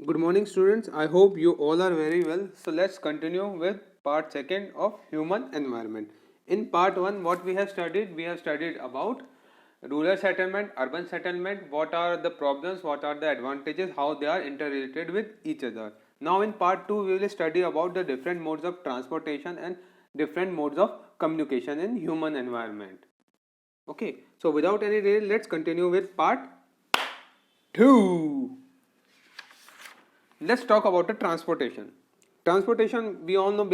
Good morning, students. I hope you all are very well. So let's continue with part second of human environment. In part one, what we have studied about rural settlement, urban settlement, what are the problems, what are the advantages, how they are interrelated with each other. Now in part two, we will study about the different modes of transportation and different modes of communication in human environment. Okay, so without any delay, let's continue with part two. Let's talk about the transportation. Transportation, we all know,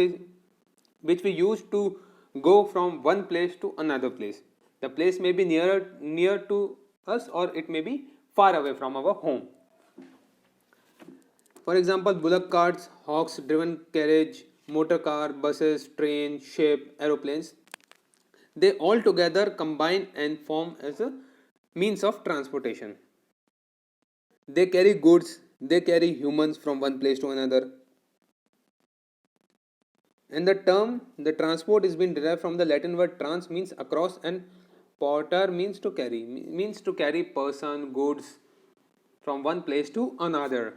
which we use to go from one place to another place. The place may be near to us, or it may be far away from our home. For example, bullock carts, hawks driven carriage, motor car, buses, train, ship, aeroplanes, they all together combine and form as a means of transportation. They carry goods, they carry humans from one place to another. And the term the transport is been derived from the Latin word trans, means across, and porter means to carry, means to carry person, goods from one place to another.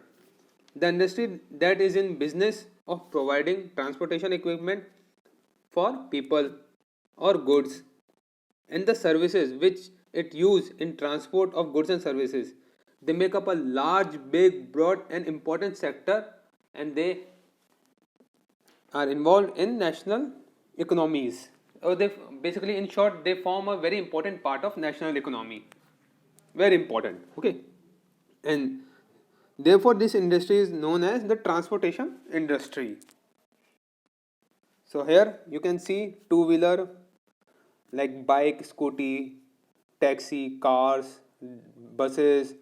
The industry that is in business of providing transportation equipment for people or goods, and the services which it use in transport of goods and services, they make up a large, big, broad and important sector, and they are involved in national economies. Or they basically, in short, they form a very important part of national economy. Very important. Okay, and therefore this industry is known as the transportation industry. So here you can see two-wheeler like bike, scooty, taxi, cars, buses,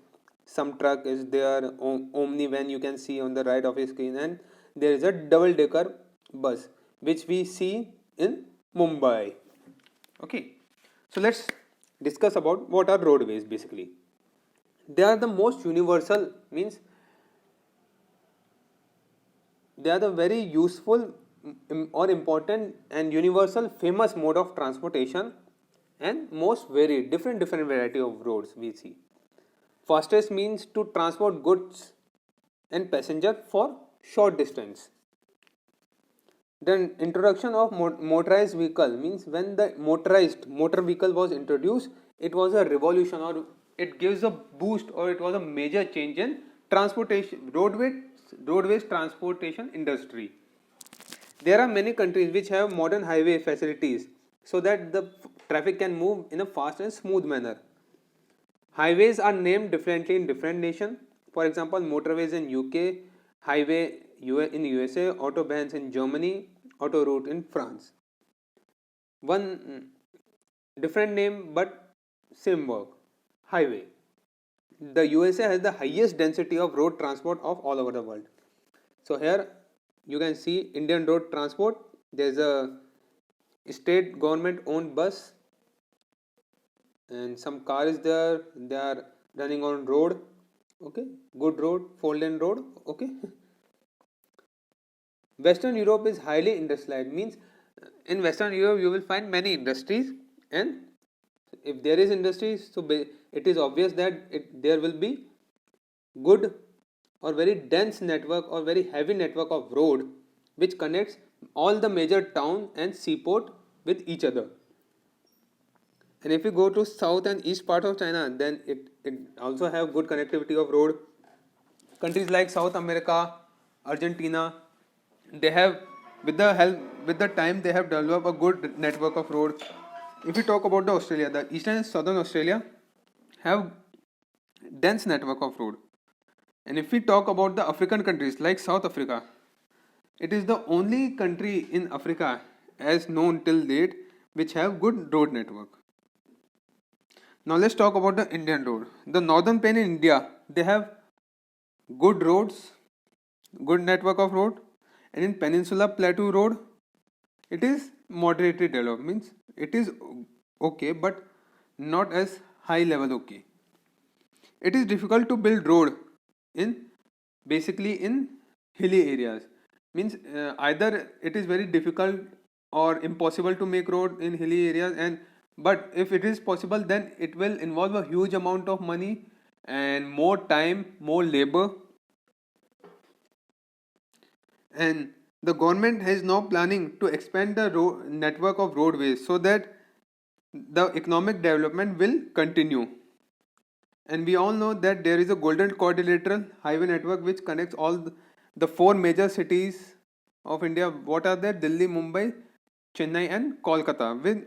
some truck is there, omni van you can see on the right of your screen, and there is a double decker bus which we see in Mumbai. Okay, so let's discuss about what are roadways. Basically, they are the most universal, means they are the very useful or important and universal famous mode of transportation, and most varied, different variety of roads we see. Fastest means to transport goods and passenger for short distance. Then introduction of motorized vehicle, means when the motorized motor vehicle was introduced, it was a revolution, or it gives a boost, or it was a major change in transportation roadways transportation industry. There are many countries which have modern highway facilities so that the traffic can move in a fast and smooth manner. Highways are named differently in different nations. For example, motorways in UK, highway in USA, autobahns in Germany, autoroute in France. One different name but same work. Highway. The USA has the highest density of road transport of all over the world. So here you can see Indian road transport. There is a state government owned bus, and some car is there. They are running on road. Okay, good road, 4 lane road. Okay. Western Europe is highly industrialized, means in Western Europe you will find many industries, and if there is industries, so it is obvious that there will be good or very dense network or very heavy network of road which connects all the major town and seaport with each other. And if you go to south and east part of China, then it also have good connectivity of road. Countries like South America, Argentina, they have, with the time, they have developed a good network of roads. If you talk about the Australia, the eastern and southern Australia have dense network of road. And if we talk about the African countries like South Africa, it is the only country in Africa as known till date which have good road network. Now let's talk about the Indian road. The northern plain in India, they have good roads, good network of road, and in Peninsula Plateau road, it is moderately developed, means it is okay but not as high level okay. It is difficult to build road in basically in hilly areas, means either it is very difficult or impossible to make road in hilly areas, and but if it is possible then it will involve a huge amount of money and more time, more labor. and the government is now planning to expand the network of roadways so that the economic development will continue. And we all know that there is a golden quadrilateral highway network which connects all the four major cities of India. What are they? Delhi, Mumbai, Chennai, and Kolkata with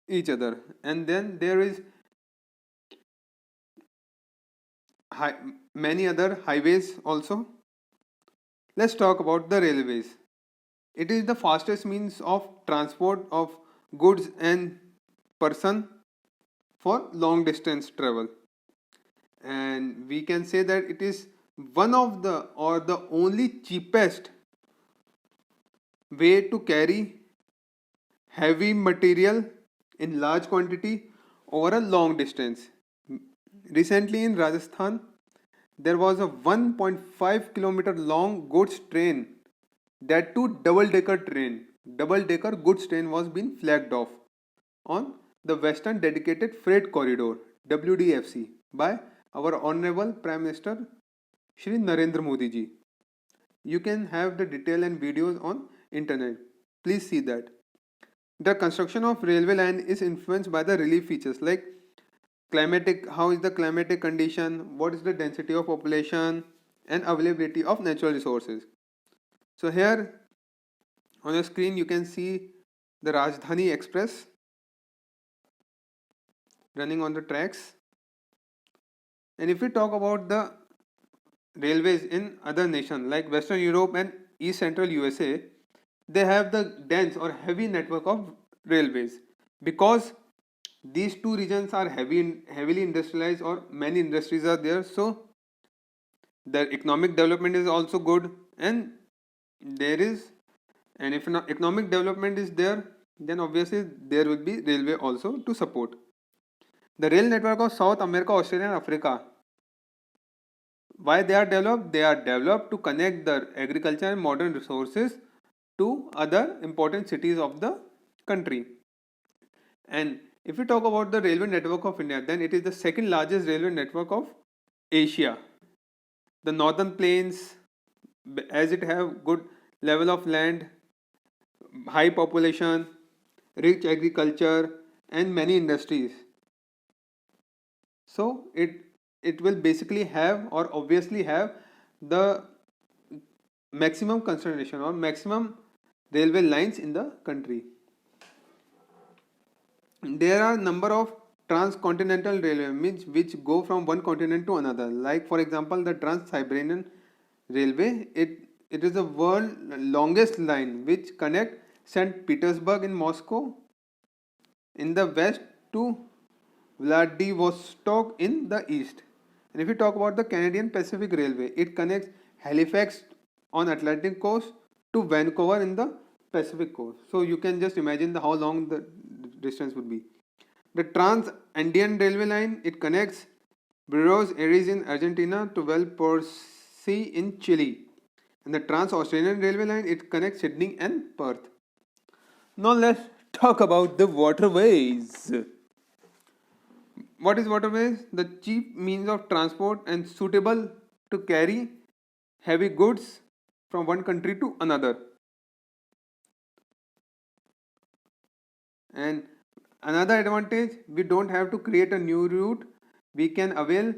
each other. And then there is hi- many other highways also. Let's talk about the railways. It is the fastest means of transport of goods and person for long distance travel. And we can say that it is one of the or the only cheapest way to carry heavy material in large quantity over a long distance. Recently in Rajasthan, there was a 1.5 kilometer long goods train, that too double decker train. Double decker goods train was being flagged off on the Western Dedicated Freight Corridor WDFC by our Honorable Prime Minister Shri Narendra Modi ji. You can have the detail and videos on internet. Please see that. The construction of railway line is influenced by the relief features like climatic, how is the climatic condition, what is the density of population, and availability of natural resources. So here on your screen you can see the Rajdhani Express running on the tracks. And if we talk about the railways in other nations like Western Europe and East Central USA, they have the dense or heavy network of railways because these two regions are heavily industrialized or many industries are there, so their economic development is also good. And there is, and if economic development is there, then obviously there will be railway also to support. The rail network of South America, Australia and Africa, why they are developed? They are developed to connect the agriculture and modern resources to other important cities of the country. And if we talk about the railway network of India, then it is the second largest railway network of Asia. The northern plains, as it have good level of land, high population, rich agriculture, and many industries. So it will basically have or obviously have the maximum concentration or maximum railway lines in the country. There are number of transcontinental railway means which go from one continent to another. Like for example, the Trans-Siberian Railway. It is the world longest line which connect St. Petersburg in Moscow in the west to Vladivostok in the east. And if we talk about the Canadian Pacific Railway, it connects Halifax on Atlantic coast to Vancouver in the Pacific coast. So you can just imagine how long the distance would be. The Trans-Andean Railway line, it connects Buenos Aires in Argentina to Valparaiso in Chile. And the Trans-Australian Railway line, it connects Sydney and Perth. Now let's talk about the waterways. What is waterways? The cheap means of transport and suitable to carry heavy goods from one country to another. And another advantage, we don't have to create a new route. We can avail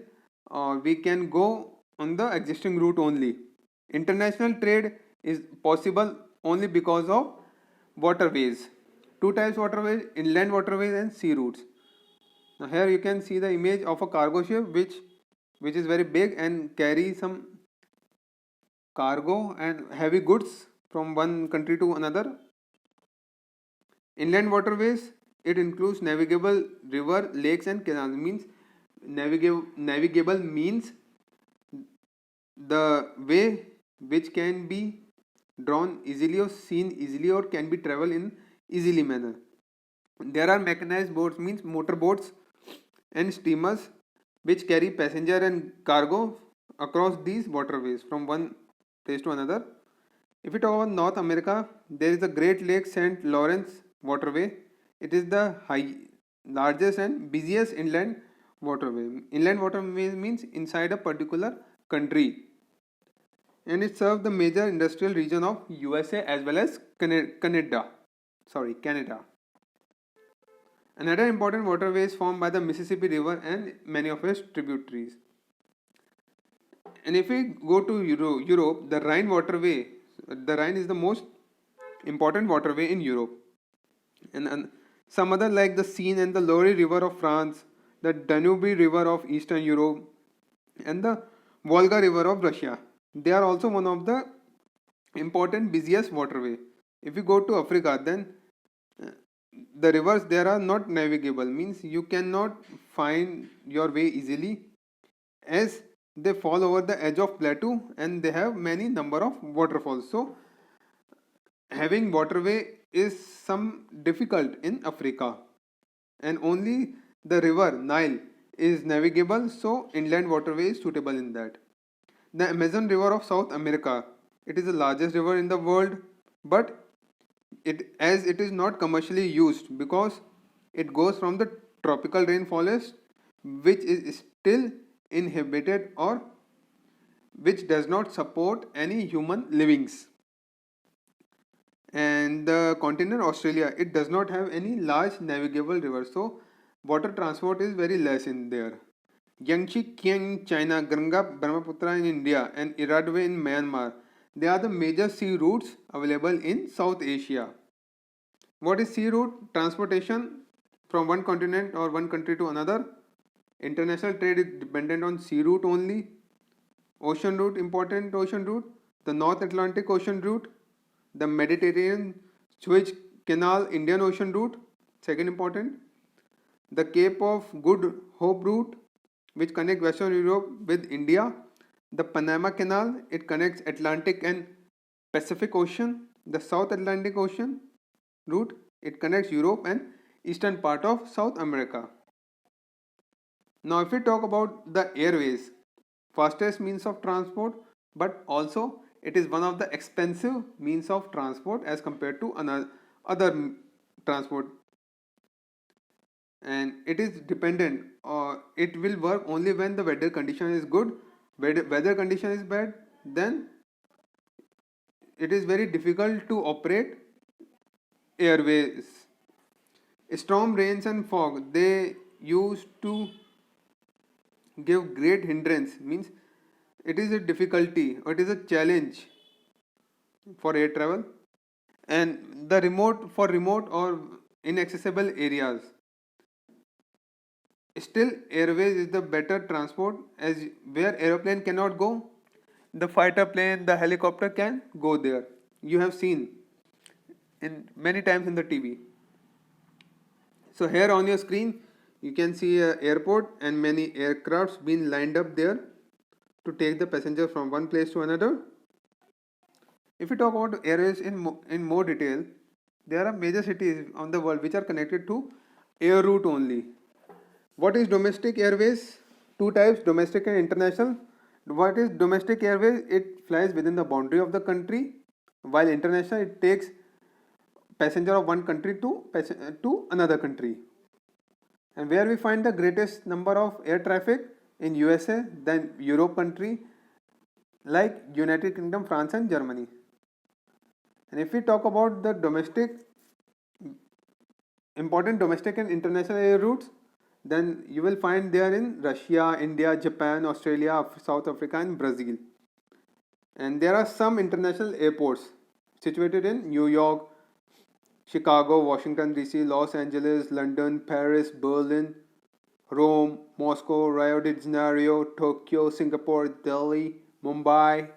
or we can go on the existing route only. International trade is possible only because of waterways. Two types of waterways, inland waterways and sea routes. Now here you can see the image of a cargo ship which is very big and carry some cargo and heavy goods from one country to another. Inland waterways, it includes navigable river, lakes and canals. Means navigable means the way which can be drawn easily or seen easily or can be traveled in easily manner. There are mechanized boats means motor boats and steamers which carry passenger and cargo across these waterways from one place to another. If we talk about North America, there is the Great Lakes St. Lawrence waterway. It is the largest and busiest inland waterway. Inland waterway means inside a particular country. and it serves the major industrial region of USA as well as Canada. Canada. Another important waterway is formed by the Mississippi River and many of its tributaries. And if we go to Europe, the Rhine waterway, the Rhine is the most important waterway in Europe. And some other like the Seine and the Loire River of France, the Danube River of Eastern Europe, and the Volga River of Russia. They are also one of the important busiest waterway. If you go to Africa, then the rivers there are not navigable, means you cannot find your way easily, as they fall over the edge of plateau and they have many number of waterfalls. So having waterway is some difficult in Africa, and only the river Nile is navigable, so inland waterway is suitable in that. The Amazon River of South America, it is the largest river in the world, but it is not commercially used because it goes from the tropical rainforest, which is still inhabited or which does not support any human livings. And the continent Australia, it does not have any large navigable rivers, so water transport is very less in there. Yangtze Kiang in China, Ganga Brahmaputra in India, and Irrawaddy in Myanmar, they are the major sea routes available in South Asia. What is sea route? Transportation from one continent or one country to another. International trade is dependent on sea route only. Ocean route, important ocean route, the North Atlantic Ocean route, the Mediterranean Suez Canal Indian Ocean route, second important, the Cape of Good Hope route, which connects Western Europe with India, the Panama Canal, it connects Atlantic and Pacific Ocean, the South Atlantic Ocean route, it connects Europe and eastern part of South America. Now if we talk about the airways, fastest means of transport, but also it is one of the expensive means of transport as compared to other transport, and it is dependent, or it will work only when the weather condition is good. Weather condition is bad, then it is very difficult to operate airways. Storm, rains and fog, they used to give great hindrance, means it is a difficulty or it is a challenge for air travel. And the remote or inaccessible areas, still airways is the better transport, as where aeroplane cannot go, the fighter plane, the helicopter can go there. You have seen in many times in the TV. So here on your screen you can see a airport and many aircrafts being lined up there to take the passenger from one place to another. If we talk about airways in more detail, there are major cities on the world which are connected to air route only. What is domestic airways? Two types, domestic and international. What is domestic airways? It flies within the boundary of the country, while international it takes passenger of one country to another country. And where we find the greatest number of air traffic? In USA, then Europe country like United Kingdom, France and Germany. And if we talk about the important domestic and international air routes, then you will find there in Russia, India, Japan, Australia, South Africa and Brazil. And there are some international airports situated in New York, Chicago, Washington DC, Los Angeles, London, Paris, Berlin, Rome, Moscow, Rio de Janeiro, Tokyo, Singapore, Delhi, Mumbai.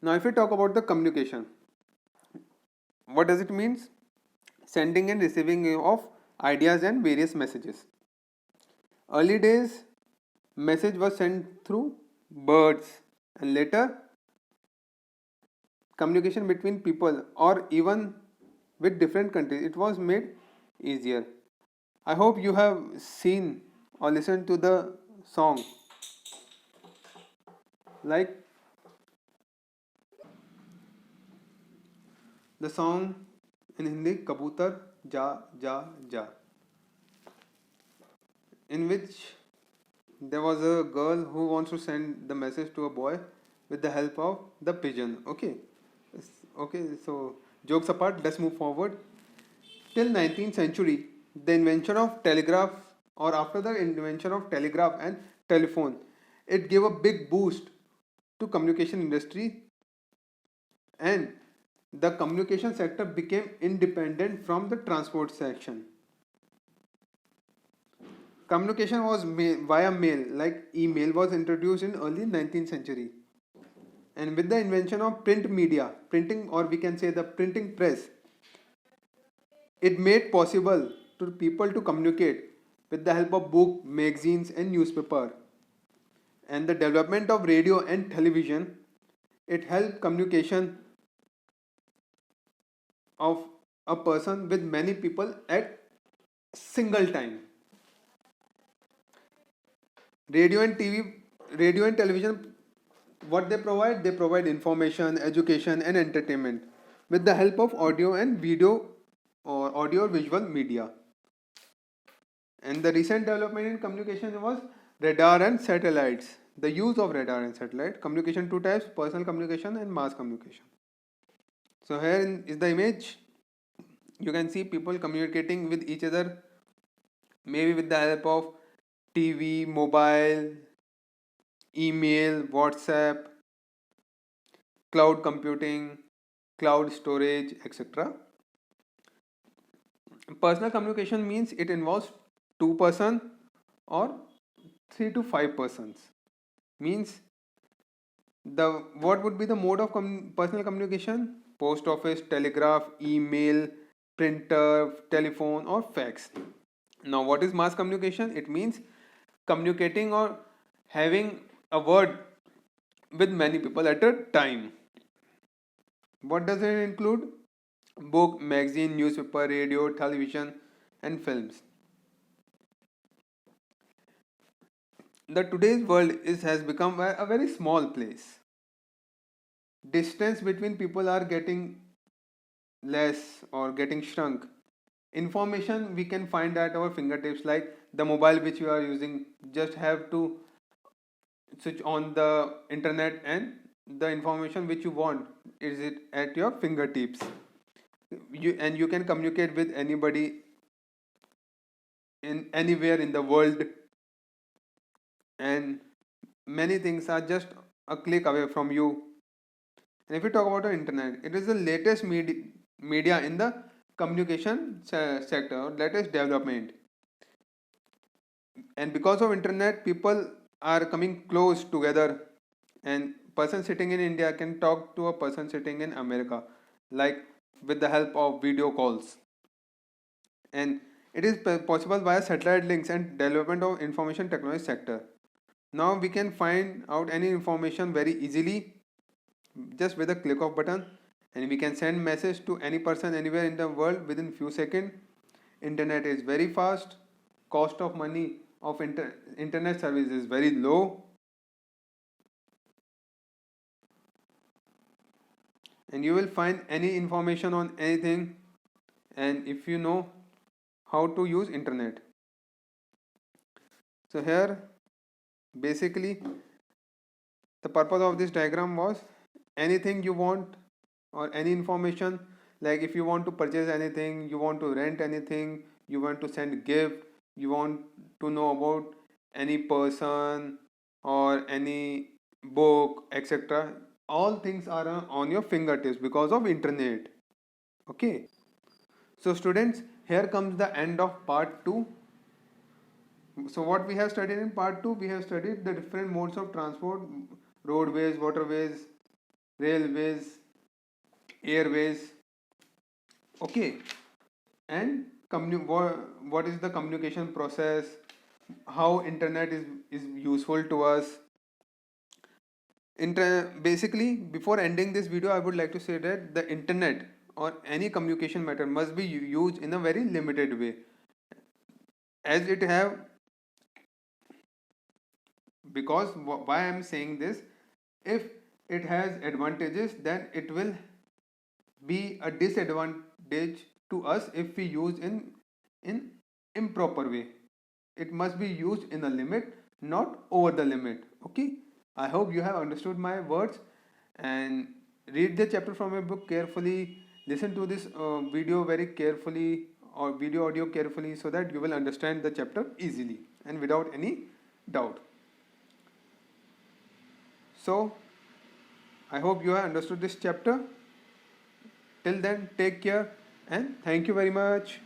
Now if we talk about the communication, what does it mean? Sending and receiving of ideas and various messages. Early days, message was sent through birds, and later communication between people or even with different countries, it was made easier. I hope you have seen or listened to the song, like the song in Hindi Kabutar Ja Ja Ja, in which there was a girl who wants to send the message to a boy, with the help of the pigeon. Okay. Okay, so jokes apart, let's move forward. Till 19th century, the invention of telegraph, or after the invention of telegraph and telephone, it gave a big boost to communication industry, and the communication sector became independent from the transport section. Communication was via mail, like email was introduced in early 19th century. And with the invention of print media, printing, or we can say the printing press, it made possible to people to communicate with the help of book, magazines, and newspaper. And the development of radio and television, it helped communication of a person with many people at single time. Radio and TV, radio and television, what they provide? They provide information, education, and entertainment with the help of audio and video, or audio visual media. And the recent development in communication was radar and satellites. The use of radar and satellite communication, two types: personal communication and mass communication. So here is the image. You can see people communicating with each other, maybe with the help of TV, mobile, email, WhatsApp, cloud computing, cloud storage, etc. Personal communication means it involves two person or three to five persons. Means the what would be the mode of personal communication? Post office, telegraph, email, printer, telephone, or fax. Now, what is mass communication? It means communicating or having a word with many people at a time. What does it include? Book, magazine, newspaper, radio, television, and films. The today's world has become a very small place. Distance between people are getting less or getting shrunk. Information we can find at our fingertips, like the mobile which you are using. Just have to switch on the internet, and the information which you want is it at your fingertips. You can communicate with anybody in anywhere in the world, and many things are just a click away from you. And if you talk about the internet, it is the latest media in the communication sector, latest development. And because of internet, people are coming close together, and person sitting in India can talk to a person sitting in America, like with the help of video calls. And it is possible via satellite links and development of information technology sector. Now we can find out any information very easily just with a click of button, and we can send message to any person anywhere in the world within few seconds. Internet is very fast. Cost of money of internet service is very low, and you will find any information on anything, and if you know how to use internet. So here basically the purpose of this diagram was anything you want or any information, like if you want to purchase anything, you want to rent anything, you want to send gift, you want to know about any person or any book, etc. All things are on your fingertips because of internet. Okay, so students, here comes the end of part 2. So what we have studied in part 2, we have studied the different modes of transport: roadways, waterways, railways, airways. Okay, and what is the communication process, how internet is useful to us. Basically, before ending this video, I would like to say that the internet or any communication method must be used in a very limited way, as it have, because why I am saying this, if it has advantages, then it will be a disadvantage to us if we use in improper way. It must be used in a limit, not over the limit. Okay, I hope you have understood my words and read the chapter from a book carefully. Listen to this video very carefully or video audio carefully so that you will understand the chapter easily and without any doubt. So, I hope you have understood this chapter. Till then, take care and thank you very much.